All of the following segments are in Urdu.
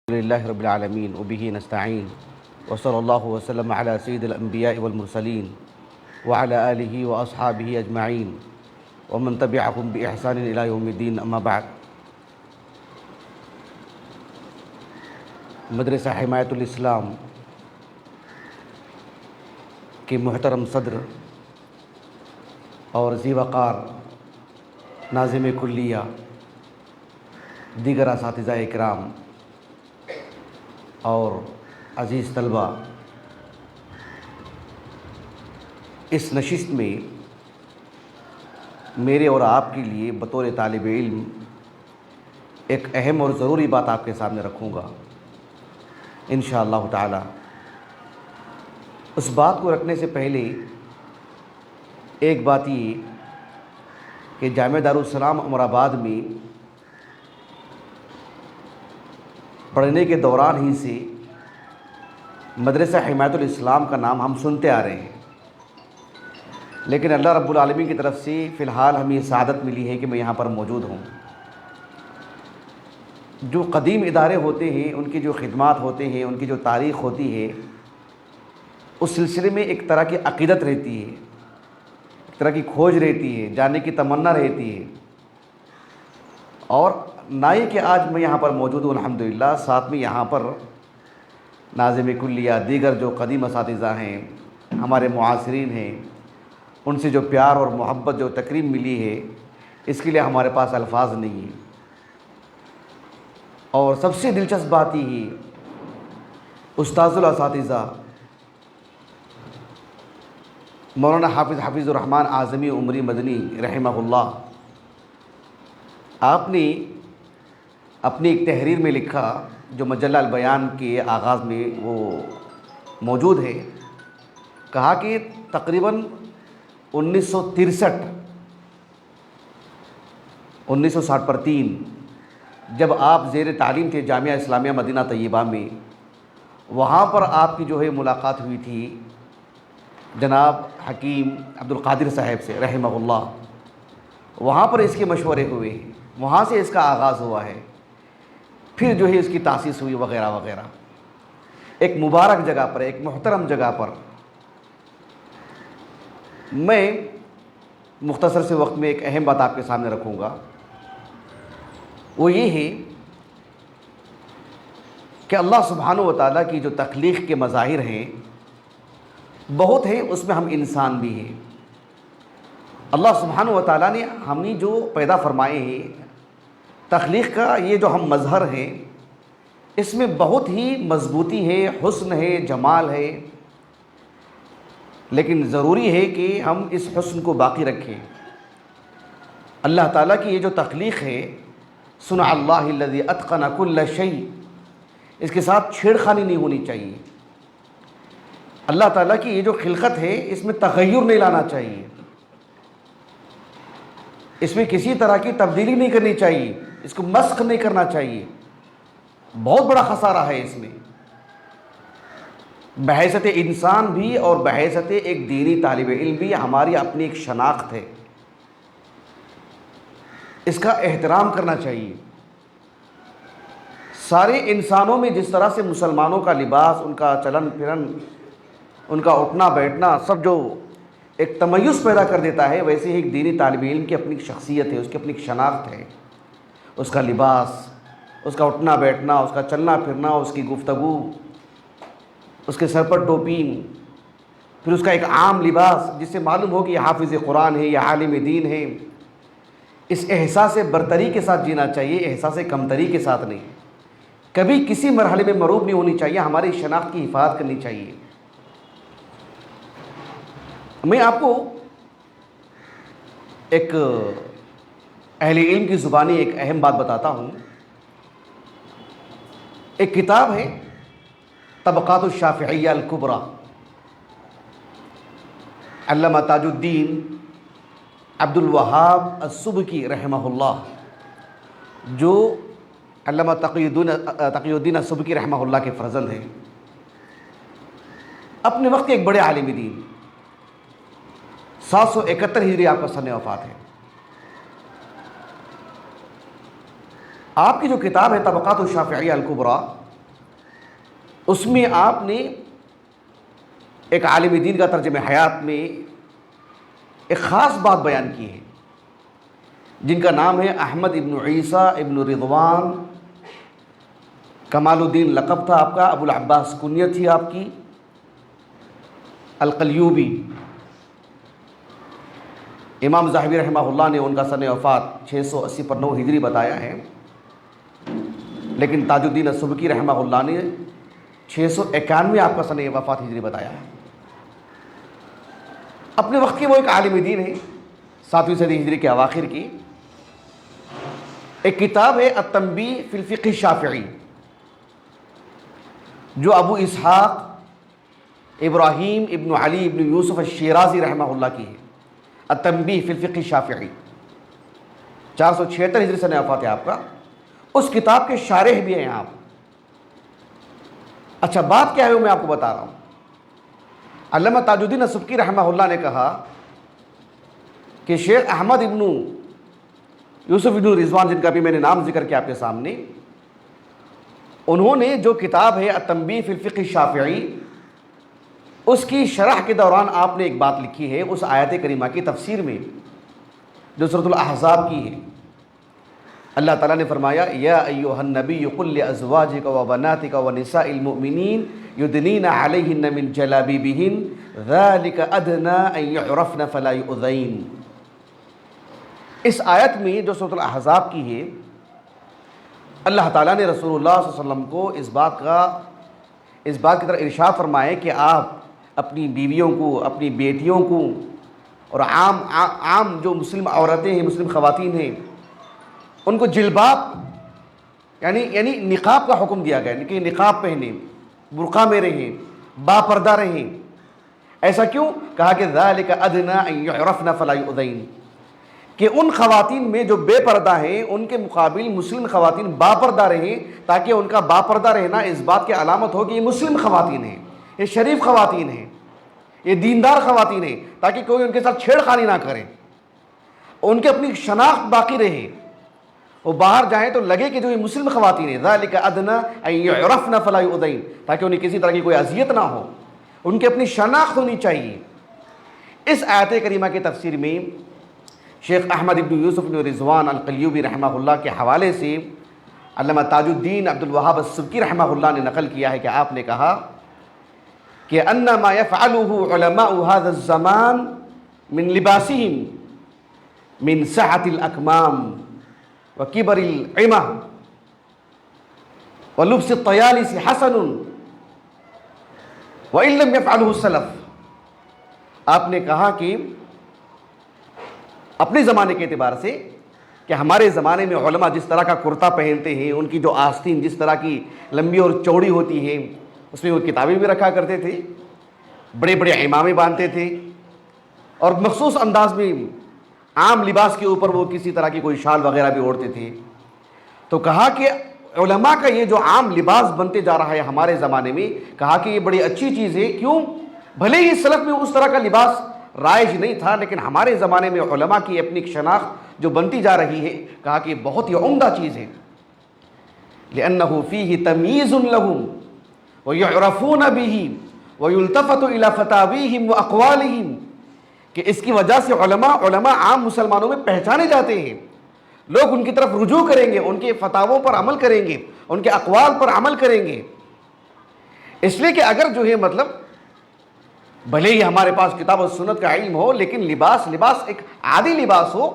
لله رب العالمين وبه نستعين وصلى الله وسلم على سيد الأنبياء والمرسلين وعلى آله وأصحابه أجمعين ومن تبعهم بإحسان إلى يوم الدين أما بعد. مدرسہ حمایت الاسلام کے محترم صدر اور ذی وقار ناظم کلیہ، دیگر اساتذہ اکرام اور عزیز طلبہ، اس نشست میں میرے اور آپ کے لیے بطور طالب علم ایک اہم اور ضروری بات آپ کے سامنے رکھوں گا انشاءاللہ تعالی. اس بات کو رکھنے سے پہلے ایک بات یہ کہ جامعہ دارالسلام عمر آباد میں پڑھنے کے دوران ہی سے مدرسہ حمایت الاسلام کا نام ہم سنتے آ رہے ہیں، لیکن اللہ رب العالمین کی طرف سے فی الحال ہمیں یہ سعادت ملی ہے کہ میں یہاں پر موجود ہوں. جو قدیم ادارے ہوتے ہیں، ان کی جو خدمات ہوتے ہیں، ان کی جو تاریخ ہوتی ہے، اس سلسلے میں ایک طرح کی عقیدت رہتی ہے، ایک طرح کی کھوج رہتی ہے، جاننے کی تمنا رہتی ہے. اور نہ ہی کہ آج میں یہاں پر موجود ہوں الحمدللہ، ساتھ میں یہاں پر ناظم کلیہ، دیگر جو قدیم اساتذہ ہیں، ہمارے معاصرین ہیں، ان سے جو پیار اور محبت جو تکریم ملی ہے، اس کے لیے ہمارے پاس الفاظ نہیں ہیں. اور سب سے دلچسپ بات یہ ہے، استاذ الاساتذہ مولانا حافظ الرحمن اعظمی عمری مدنی رحمہ اللہ، آپ نے اپنی ایک تحریر میں لکھا جو مجلہ البیان کے آغاز میں وہ موجود ہے. کہا کہ تقریباً 1960 جب آپ زیر تعلیم تھے جامعہ اسلامیہ مدینہ طیبہ میں، وہاں پر آپ کی جو ہے ملاقات ہوئی تھی جناب حکیم عبد القادر صاحب سے رحمہ اللہ. وہاں پر اس کے مشورے ہوئے ہیں، وہاں سے اس کا آغاز ہوا ہے، پھر جو ہے اس کی تاسیس ہوئی وغیرہ وغیرہ. ایک مبارک جگہ پر، ایک محترم جگہ پر. میں مختصر سے وقت میں ایک اہم بات آپ کے سامنے رکھوں گا، وہ یہ ہے کہ اللہ سبحانہ و تعالیٰ کی جو تخلیق کے مظاہر ہیں بہت ہیں، اس میں ہم انسان بھی ہیں. اللہ سبحانہ و تعالیٰ نے ہمیں جو پیدا فرمائے ہیں، تخلیق کا یہ جو ہم مظہر ہیں، اس میں بہت ہی مضبوطی ہے، حسن ہے، جمال ہے. لیکن ضروری ہے کہ ہم اس حسن کو باقی رکھیں. اللہ تعالیٰ کی یہ جو تخلیق ہے، صنع اللہ الذی اتقن کل شیء، اس کے ساتھ چھیڑخانی نہیں ہونی چاہیے. اللہ تعالیٰ کی یہ جو خلقت ہے، اس میں تغیر نہیں لانا چاہیے، اس میں کسی طرح کی تبدیلی نہیں کرنی چاہیے، اس کو مسخ نہیں کرنا چاہیے. بہت بڑا خسارہ ہے اس میں، بحیثیت انسان بھی اور بحیثیت ایک دینی طالب علم بھی. ہماری اپنی ایک شناخت ہے، اس کا احترام کرنا چاہیے. سارے انسانوں میں جس طرح سے مسلمانوں کا لباس، ان کا چلن پھرن، ان کا اٹھنا بیٹھنا سب جو ایک تمیز پیدا کر دیتا ہے، ویسے ہی ایک دینی طالب علم کی اپنی شخصیت ہے، اس کی اپنی شناخت ہے. اس کا لباس، اس کا اٹھنا بیٹھنا، اس کا چلنا پھرنا، اس کی گفتگو، اس کے سر پر ٹوپی، پھر اس کا ایک عام لباس جس سے معلوم ہو کہ یہ حافظ قرآن ہے، یہ عالم دین ہے. اس احساس برتری کے ساتھ جینا چاہیے، احساس کمتری کے ساتھ نہیں. کبھی کسی مرحلے میں مروب نہیں ہونی چاہیے، ہماری شناخت کی حفاظت کرنی چاہیے. میں آپ کو ایک اہل علم کی زبانی ایک اہم بات بتاتا ہوں. ایک کتاب ہے طبقات الشافعیہ الکبریٰ، علامہ تاج الدین عبد الوہاب السبکی رحمہ اللہ، جو علامہ تقی الدین السبکی رحمہ اللہ کے فرزند ہیں. اپنے وقت ایک بڑے عالم دین، 771 ہجری آپ کا سن وفات ہے. آپ کی جو کتاب ہے طبقات الشافعیہ الکبریٰ، اس میں آپ نے ایک عالم دین کا ترجمہ حیات میں ایک خاص بات بیان کی ہے، جن کا نام ہے احمد ابن عیسیٰ ابن رضوان، کمال الدین لقب تھا آپ کا، ابو العباس کنیت تھی آپ کی، القلیوبی۔ امام ذہبی رحمہ اللہ نے ان کا سن وفات 680 پر 9 ہجری بتایا ہے، لیکن تاج الدین السبکی رحمہ اللہ نے 691 آپ کا سن وفات ہجری بتایا ہے۔ اپنے وقت کے وہ ایک عالم دین ہے، 7ویں صدی ہجری کے اواخر کی۔ ایک کتاب ہے التنبیہ فی الفقہ الشافعی، جو ابو اسحاق ابراہیم ابن علی ابن یوسف الشیرازی رحمہ اللہ کی ہے، التنبیہ فی الفقہ الشافعی، 476 ہجری سن وفات ہے آپ کا۔ اس کتاب کے شارح بھی ہیں آپ۔ اچھا، بات کیا ہے وہ میں آپ کو بتا رہا ہوں۔ علامہ تاج الدین السبکی رحمہ اللہ نے کہا کہ شیخ احمد ابن یوسف ابن رضوان، جن کا بھی میں نے نام ذکر کیا آپ کے سامنے، انہوں نے جو کتاب ہے التنبیہ فی الفقہ الشافعی، اس کی شرح کے دوران آپ نے ایک بات لکھی ہے اس آیت کریمہ کی تفسیر میں، جو سورۃ الاحزاب کی ہے۔ اللہ تعالیٰ نے فرمایا یا ایھا النبی قل لازواجک وبناتک ونساء المؤمنین یدنین علیہن من جلابیبہن ذلک ادنی ان یعرفن فلا یؤذین۔ اس آیت میں جو سورۃ الاحزاب کی ہے، اللہ تعالیٰ نے رسول اللہ صلی اللہ علیہ وسلم کو اس بات کی طرف ارشاد فرمائے کہ آپ اپنی بیویوں کو، اپنی بیٹیوں کو، اور عام جو مسلم عورتیں ہیں، مسلم خواتین ہیں، ان کو جلباب یعنی نقاب کا حکم دیا گیا کہ نقاب پہنیں، برقع میں رہیں، با پردہ رہیں۔ ایسا کیوں؟ کہا کہ ذالک ادنی ان یعرفن فلا یؤذین، کہ ان خواتین میں جو بے پردہ ہیں ان کے مقابل مسلم خواتین با پردہ رہیں، تاکہ ان کا با پردہ رہنا اس بات کی علامت ہو کہ یہ مسلم خواتین ہیں، یہ شریف خواتین ہیں، یہ دیندار خواتین ہیں، تاکہ کوئی ان کے ساتھ چھیڑ خانی نہ کرے، ان کے اپنی شناخت باقی رہے، وہ باہر جائیں تو لگے کہ جو یہ مسلم خواتین ہیں۔ ذالک ادنی ان یعرفن فلا یؤذین، تاکہ انہیں کسی طرح کی کوئی اذیت نہ ہو، ان کی اپنی شناخت ہونی چاہیے۔ اس آیت کریمہ کی تفسیر میں شیخ احمد ابن یوسف ابن رضوان القلیوبی رحمہ اللہ کے حوالے سے علامہ تاج الدین عبد الوہاب السبکی رحمہ اللہ نے نقل کیا ہے کہ آپ نے کہا کہ ان ما يفعله علماء هذا الزمان من لباسهم من سعة الاكمام وكبر العمى ولبس الطيالس حسن وان لم يفعله السلف۔ آپ نے کہا کہ اپنے زمانے کے اعتبار سے کہ ہمارے زمانے میں علماء جس طرح کا کرتا پہنتے ہیں، ان کی جو آستین جس طرح کی لمبی اور چوڑی ہوتی ہے، اس میں وہ کتابیں بھی رکھا کرتے تھے، بڑے بڑے عمامے باندھتے تھے، اور مخصوص انداز میں عام لباس کے اوپر وہ کسی طرح کی کوئی شال وغیرہ بھی اوڑھتے تھے۔ تو کہا کہ علماء کا یہ جو عام لباس بنتے جا رہا ہے ہمارے زمانے میں، کہا کہ یہ بڑی اچھی چیز ہے۔ کیوں؟ بھلے ہی سلف میں اس طرح کا لباس رائج نہیں تھا، لیکن ہمارے زمانے میں علماء کی اپنی ایک شناخت جو بنتی جا رہی ہے، کہا کہ بہت ہی عمدہ چیز ہے۔ لأنه فيه تمييز لهم ويعرفون به ويلتفت إلى فتاويهم وأقوالهم، کہ اس کی وجہ سے علماء عام مسلمانوں میں پہچانے جاتے ہیں، لوگ ان کی طرف رجوع کریں گے، ان کے فتاووں پر عمل کریں گے، ان کے اقوال پر عمل کریں گے۔ اس لیے کہ اگر جو ہے مطلب بھلے ہی ہمارے پاس کتاب و سنت کا علم ہو، لیکن لباس ایک عادی لباس ہو،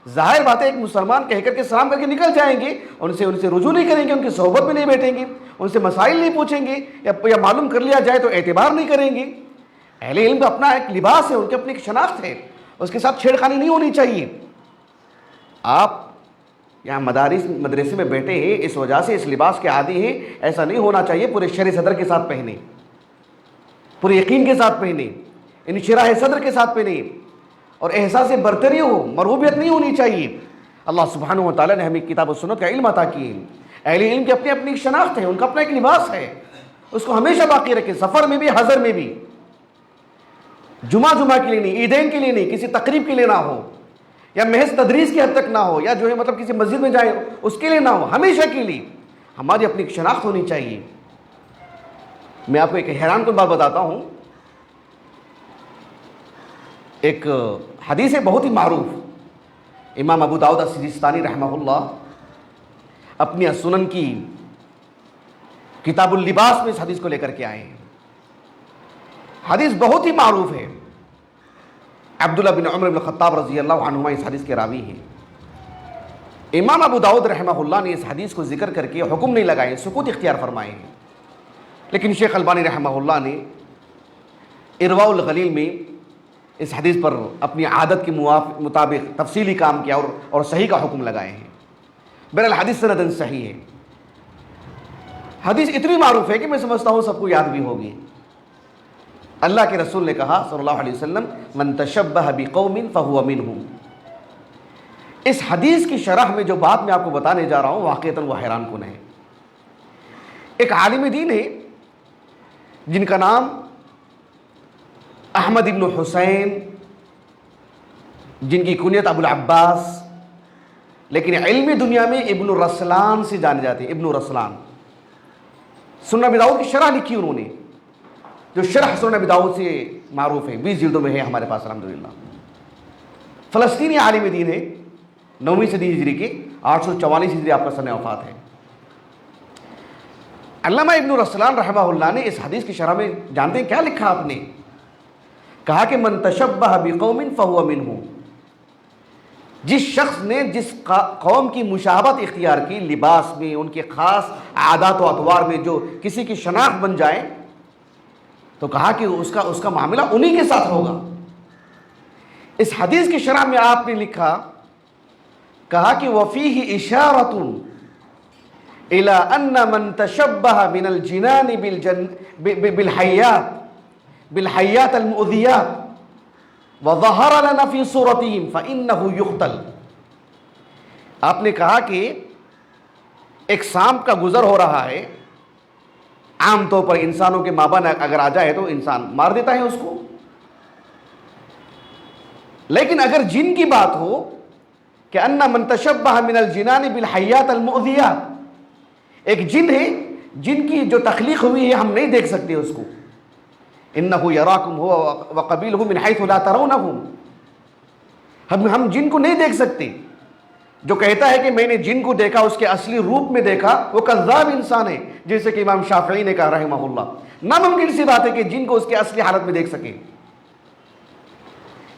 ظاہر بات ہے ایک مسلمان کہہ کر کے سلام کر کے نکل جائیں گے، ان سے رجوع نہیں کریں گے، ان کی صحبت میں نہیں بیٹھیں گے، ان سے مسائل نہیں پوچھیں گے، یا معلوم کر لیا جائے تو اعتبار نہیں کریں گے۔ اہل علم کا اپنا ایک لباس ہے، ان کی اپنی ایک شناخت ہے، اس کے ساتھ چھیڑ خانی نہیں ہونی چاہیے۔ آپ یہاں مدرسے میں بیٹھے ہیں، اس وجہ سے اس لباس کے عادی ہیں، ایسا نہیں ہونا چاہیے۔ پورے شرح صدر کے ساتھ پہنے، پورے یقین کے ساتھ پہنے، انشراح صدر کے ساتھ پہنے، اور احساس برتری ہو، مرغوبیت نہیں ہونی چاہیے۔ اللہ سبحانہ و تعالیٰ نے ہمیں کتاب و سنت کا علم عطا کی ہے۔ اہل علم کی اپنی شناخت ہے، ان کا اپنا ایک لباس ہے، اس کو ہمیشہ باقی رکھیں، سفر میں بھی، حضر میں بھی، جمعہ کے لیے نہیں، عیدین کے لیے نہیں، کسی تقریب کے لیے نہ ہو، یا محض تدریس کی حد تک نہ ہو، یا جو ہے مطلب کسی مسجد میں جائے اس کے لیے نہ ہو، ہمیشہ کے لیے ہماری اپنی شناخت ہونی چاہیے۔ میں آپ کو ایک حیران کن بات بتاتا ہوں. ایک حدیث ہے بہت ہی معروف, امام ابو داؤد السجستانی رحمہ اللہ اپنی سنن کی کتاب اللباس میں اس حدیث کو لے کر کے آئے ہیں. حدیث بہت ہی معروف ہے. عبداللہ بن عمر بن الخطاب رضی اللہ عنہما اس حدیث کے راوی ہیں. امام ابو داؤد رحمہ اللہ نے اس حدیث کو ذکر کر کے حکم نہیں لگائے, سکوت اختیار فرمائے ہیں. لیکن شیخ البانی رحمہ اللہ نے ارواء الغلیل میں اس حدیث پر اپنی عادت کے مطابق تفصیلی کام کیا اور صحیح کا حکم لگائے ہیں. بہرحال حدیث سندن صحیح ہے. حدیث اتنی معروف ہے کہ میں سمجھتا ہوں سب کو یاد بھی ہوگی. اللہ کے رسول نے کہا صلی اللہ علیہ وسلم, من تشبہ بقوم فہو منہم. اس حدیث کی شرح میں جو بات میں آپ کو بتانے جا رہا ہوں واقعتاً وہ حیران کن ہے. ایک عالم دین ہے جن کا نام احمد ابن حسین, جن کی کنیت ابو العباس, لیکن علمی دنیا میں ابن رسلان سے جانے جاتے ہیں. ابن رسلان سنن ابی داؤد کی شرح لکھی انہوں نے, جو شرح سنن ابی داؤد سے معروف ہے, 20 جلدوں میں ہے ہمارے پاس الحمدللہ. فلسطینی عالم دین ہے, 9ویں صدی ہجری کے 844 ہجری آپ کا سن وفات ہے. علامہ ابن رسلان رحمہ اللہ نے اس حدیث کی شرح میں جانتے ہیں کیا لکھا آپ نے؟ کہا کہ من تشبہ بقوم فہو منہم. جس شخص نے جس قوم کی مشابہت اختیار کی لباس میں, ان کے خاص عادات و اطوار میں, جو کسی کی شناخت بن جائے, تو کہا کہ اس کا معاملہ انہی کے ساتھ ہوگا. اس حدیث کی شرح میں آپ نے لکھا, کہا کہ وَفِيهِ إِشَارَةٌ إِلَىٰ أَنَّ مَن تَشَبَّهَ مِنَ الْجِنَانِ بِالْحَيَّاتِ الْمُؤْذِيَاتِ وَظَهَرَ لَنَا فِي صُورَتِهِمْ فَإِنَّهُ يُقْتَلُ. آپ نے کہا کہ ایک سانپ کا گزر ہو رہا ہے, عام طور پر انسانوں کے مابین اگر آ جائے تو انسان مار دیتا ہے اس کو, لیکن اگر جن کی بات ہو کہ ان من تشبہ من الجنان بالحیات المؤذیات, ایک جن ہے جن کی جو تخلیق ہوئی ہے ہم نہیں دیکھ سکتے اس کو, انہ یراکم ہو وقبیلہ من حیث لا ترونہم, ہم جن کو نہیں دیکھ سکتے. جو کہتا ہے کہ میں نے جن کو دیکھا اس کے اصلی روپ میں دیکھا, وہ کذاب انسان ہے, جیسے کہ امام شافعی نے کہا رحمہ اللہ. ناممکن سی بات ہے کہ جن کو اس کے اصلی حالت میں دیکھ سکے.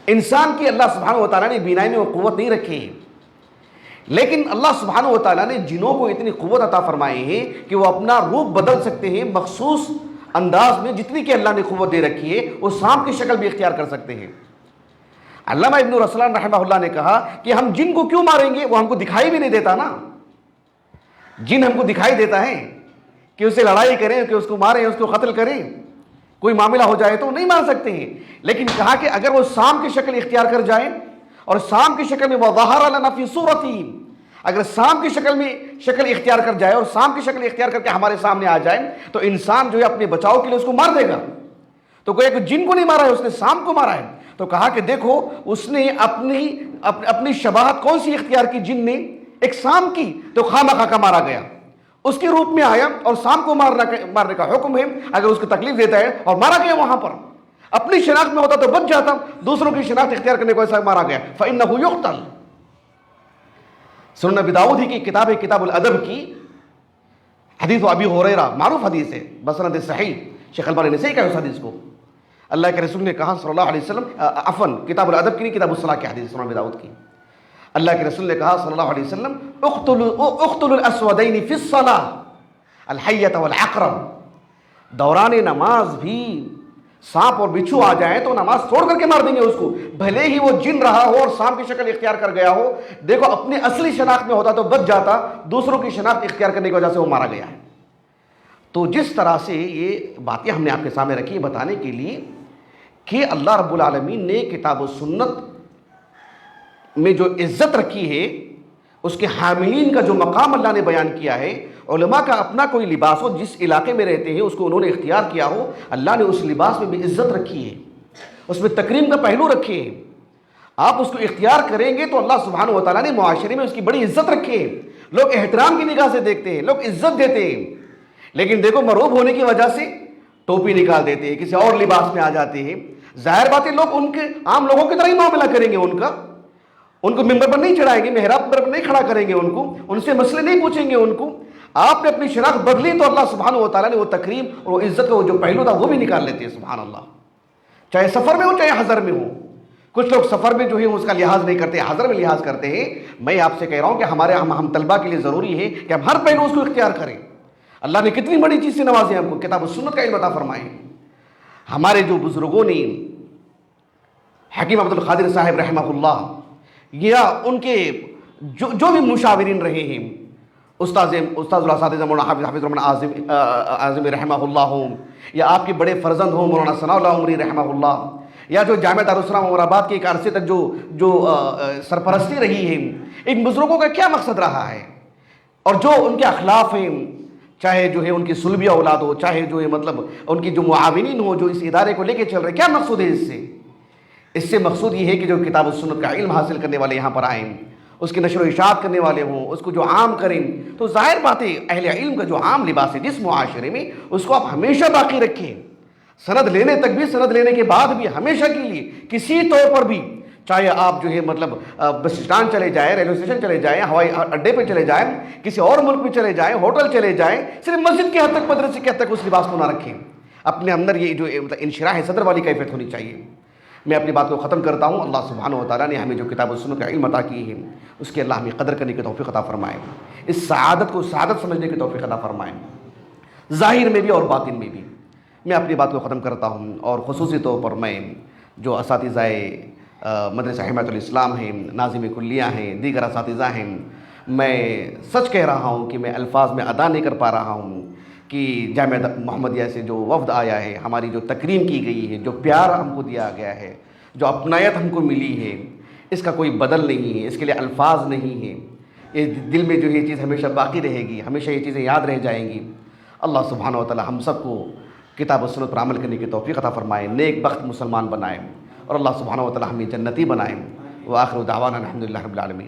انسان کی اللہ سبحانہ و تعالیٰ نے بینائی میں وہ قوت نہیں رکھی ہے, لیکن اللہ سبحانہ و تعالیٰ نے جنوں کو اتنی قوت عطا فرمائی ہے کہ وہ اپنا روپ بدل سکتے ہیں مخصوص انداز میں. جتنی کہ اللہ نے قوت دے رکھی ہے وہ سانپ کی شکل بھی اختیار کر سکتے ہیں. علامہ ابن رسلان رحمہ اللہ نے کہا کہ ہم جن کو کیوں ماریں گے, وہ ہم کو دکھائی بھی نہیں دیتا نا. جن ہم کو دکھائی دیتا ہے کہ اسے لڑائی کریں, کہ اس کو ماریں, اس کو قتل کریں, کوئی معاملہ ہو جائے تو نہیں مار سکتے ہیں. لیکن کہا کہ اگر وہ سانپ کی شکل اختیار کر جائیں, اور سانپ کی شکل میں وَظَهَرَ لَنَا فِي صُورَتِهِمْ, اگر سانپ کی شکل میں شکل اختیار کر جائے اور سانپ کی شکل اختیار کر کے ہمارے سامنے آ جائے, تو انسان جو ہے اپنے بچاؤ کے لیے اس کو مار دے گا. تو کوئی کہ جن کو نہیں مارا ہے, اس نے سانپ کو مارا ہے. تو کہا کہ دیکھو اس نے اپنی شباہت کون سی اختیار کی, جن نے ایک سانپ کی, تو خامخواہ کا مارا گیا. اس کے روپ میں آیا اور سانپ کو مارنے کا حکم ہے. اگر اس کو تکلیف دیتا ہے اور مارا گیا, وہاں پر اپنی شناخت میں ہوتا تو بچ جاتا, دوسروں کی شناخت اختیار کرنے کو ایسا مارا گیا, فَإِنَّهُ يُقْتَلُ. سنن ابی داؤد کی کتاب ہے کتاب الادب کی حدیث ابی ہریرہ, معروف حدیث ہے بسند صحیح. شیخ البانی نے صحیح کہا اس حدیث کو. اللہ کے رسول نے کہا صلی اللہ علیہ وسلم, عفواً کتاب الادب کی نہیں, کتاب الصلاۃ کی حدیث سنن ابی داؤد کی. اللہ کے رسول نے کہا صلی اللہ علیہ وسلم, اقتلوا الاسودین فی الصلاۃ الحیۃ والعقرب. دوران نماز بھی سانپ اور بچھو آ جائیں تو نماز چھوڑ کر کے مار دیں گے اس کو, بھلے ہی وہ جن رہا ہو اور سانپ کی شکل اختیار کر گیا ہو. دیکھو اپنی اصلی شناخت میں ہوتا تو بچ جاتا, دوسروں کی شناخت اختیار کرنے کی وجہ سے وہ مارا گیا ہے. تو جس طرح سے یہ باتیں ہم نے آپ کے سامنے رکھی بتانے کے لیے کہ اللہ رب العالمین نے کتاب و سنت میں جو عزت رکھی ہے, اس کے حاملین کا جو مقام اللہ نے بیان کیا ہے. علماء کا اپنا کوئی لباس ہو, جس علاقے میں رہتے ہیں اس کو انہوں نے اختیار کیا ہو, اللہ نے اس لباس میں بھی عزت رکھی ہے, اس میں تکریم کا پہلو رکھے ہیں. آپ اس کو اختیار کریں گے تو اللہ سبحانہ و تعالیٰ نے معاشرے میں اس کی بڑی عزت رکھی ہے. لوگ احترام کی نگاہ سے دیکھتے ہیں, لوگ عزت دیتے ہیں. لیکن دیکھو مروب ہونے کی وجہ سے ٹوپی نکال دیتے ہیں، کسی اور لباس میں آ جاتے ہیں، ظاہر بات ہے لوگ ان کے عام لوگوں کی طرح ہی معاملہ کریں گے ان کو ممبر پر نہیں چڑھائیں گے، محراب پر نہیں کھڑا کریں گے، ان سے مسئلے نہیں پوچھیں گے ان کو۔ آپ نے اپنی شناخت بدلی تو اللہ سبحانہ و تعالیٰ نے وہ تکریم اور وہ عزت کا وہ جو پہلو تھا وہ بھی نکال لیتے ہیں، سبحان اللہ، چاہے سفر میں ہو چاہے حضر میں ہو۔ کچھ لوگ سفر میں جو ہے اس کا لحاظ نہیں کرتے، حضر میں لحاظ کرتے ہیں۔ میں آپ سے کہہ رہا ہوں کہ ہم طلبہ کے لیے ضروری ہے کہ ہم ہر پہلو اس کو اختیار کریں۔ اللہ نے کتنی بڑی چیز سے نوازے ہم کو، کتاب و سنت کا علم عطا فرمائے۔ ہمارے جو بزرگوں نے، حکیم عبد القادر صاحب رحمہ اللہ، یا ان کے جو بھی مشاورین رہے ہیں، استاد الاساتذہ مولانا حافظ رحمٰن اعظم رحمہ اللہ ہوں، یا آپ کے بڑے فرزند ہوں مولانا ثناء اللہ عمری رحمہ اللہ، یا جو جامعہ دارالاسلام عمر آباد کے ایک عرصے تک جو سرپرستی رہی ہے، ان بزرگوں کا کیا مقصد رہا ہے، اور جو ان کے اخلاق ہیں، چاہے جو ہے ان کی سلبیہ اولاد ہو، چاہے جو ہے مطلب ان کی جو معاونین ہو جو اس ادارے کو لے کے چل رہے، کیا مقصود ہے اس سے مقصود یہ ہے کہ جو کتاب و سنت کا علم حاصل کرنے والے یہاں پر آئیں، اس کی نشر و اشاعت کرنے والے ہوں، اس کو جو عام کریں، تو ظاہر بات ہے اہل علم کا جو عام لباس ہے جس معاشرے میں، اس کو آپ ہمیشہ باقی رکھیں، سند لینے تک بھی، سند لینے کے بعد بھی، ہمیشہ کے لیے کسی طور پر بھی، چاہے آپ جو ہے مطلب بس اسٹینڈ چلے جائیں، ریلوے اسٹیشن چلے جائیں، ہوائی اڈے پہ چلے جائیں، کسی اور ملک میں چلے جائیں، ہوٹل چلے جائیں، صرف مسجد کے حد تک، مدرسے کے حد تک اس لباس کو نہ رکھیں۔ اپنے اندر یہ جو مطلب انشراح صدر والی کیفیت ہونی چاہیے۔ میں اپنی بات کو ختم کرتا ہوں۔ اللہ سبحانہ و تعالیٰ نے ہمیں جو کتاب و سنت کا علم عطا کی ہے، اس کے اللہ ہمیں قدر کرنے کی توفیق عطا فرمائے، اس سعادت کو سعادت سمجھنے کی توفیق عطا فرمائے، ظاہر میں بھی اور باطن میں بھی۔ میں اپنی بات کو ختم کرتا ہوں، اور خصوصی طور پر میں جو اساتذہ مدرسہ حمایت الاسلام ہیں، ناظم کلیہ ہیں، دیگر اساتذہ ہیں، میں سچ کہہ رہا ہوں کہ میں الفاظ میں ادا نہیں کر پا رہا ہوں کہ جامعہ محمدیہ سے جو وفد آیا ہے، ہماری جو تکریم کی گئی ہے، جو پیار ہم کو دیا گیا ہے، جو اپنائیت ہم کو ملی ہے، اس کا کوئی بدل نہیں ہے، اس کے لیے الفاظ نہیں ہیں۔ یہ دل میں جو یہ چیز ہمیشہ باقی رہے گی، ہمیشہ یہ چیزیں یاد رہ جائیں گی۔ اللہ سبحانہ و تعالی ہم سب کو کتاب و سنت پر عمل کرنے کی توفیق عطا فرمائے، نیک بخت مسلمان بنائے، اور اللہ سبحانہ و تعالی ہمیں جنتی بنائے۔ وآخر دعوانا الحمدللہ رب العالمین۔